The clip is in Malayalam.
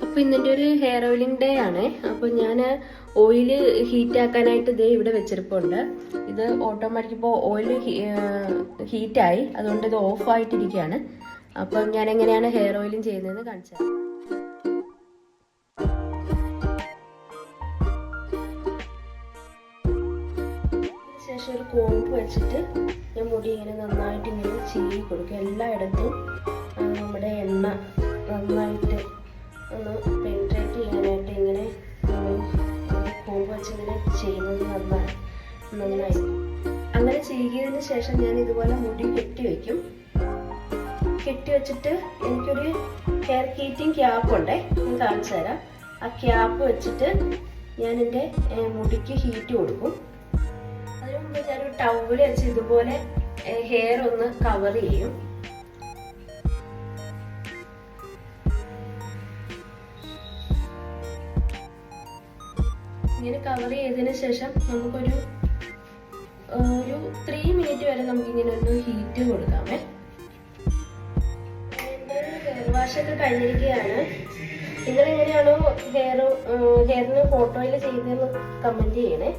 അപ്പോൾ ഇന്നത്തെ ഒരു ഹെയർ ഓയിലിംഗ് ഡേ ആണ്. അപ്പോൾ ഞാൻ ഓയിൽ ഹീറ്റ് ആക്കാനായിട്ട് ഇതേ ഇവിടെ വെച്ചിരിപ്പുണ്ട്. ഇത് ഓട്ടോമാറ്റിക് ഇപ്പോൾ ഓയിൽ ഹീറ്റായി, അതുകൊണ്ട് ഇത് ഓഫായിട്ടിരിക്കുകയാണ്. അപ്പം ഞാൻ എങ്ങനെയാണ് ഹെയർ ഓയിലിംഗ് ചെയ്യുന്നതെന്ന് കാണിച്ചത്. ശേഷം ഒരു കോമ്പ് വെച്ചിട്ട് ഞാൻ മുടി ഇങ്ങനെ നന്നായിട്ട് ഇങ്ങനെ ചീവി കൊടുക്കും. എല്ലായിടത്തും നമ്മുടെ എണ്ണ നന്നായിട്ട് ഒന്ന് പെൻട്രേറ്റ് ചെയ്യാനായിട്ട് ഇങ്ങനെ കോമ്പ് വെച്ച് ഇങ്ങനെ ചെയ്യുന്നത് നന്നായി. അങ്ങനെ ചെയ്തതിന് ശേഷം ഞാൻ ഇതുപോലെ മുടി കെട്ടി വെച്ചിട്ട് എനിക്കൊരു ഹെയർ ഹീറ്റിംഗ് ക്യാപ്പ് ഉണ്ടേ, ഞാൻ കാണിച്ചു തരാം. ആ ക്യാപ്പ് വെച്ചിട്ട് ഞാൻ എൻ്റെ മുടിക്ക് ഹീറ്റ് കൊടുക്കും. അതിന് മുമ്പ് ഞാനൊരു ടവല് വെച്ച് ഇതുപോലെ ഹെയർ ഒന്ന് കവർ ചെയ്യും. ഇങ്ങനെ കവർ ചെയ്തതിന് ശേഷം നമുക്കൊരു 3 മിനിറ്റ് വരെ നമുക്കിങ്ങനെ ഒന്ന് ഹീറ്റ് കൊടുക്കാമേ. ഹെയർ വാഷൊക്കെ കഴിഞ്ഞിരിക്കുകയാണ്. നിങ്ങളെങ്ങനെയാണോ ഹെയറിന് ഫോട്ടോയിൽ ചെയ്തതെന്ന് കമൻറ്റ് ചെയ്യണേ.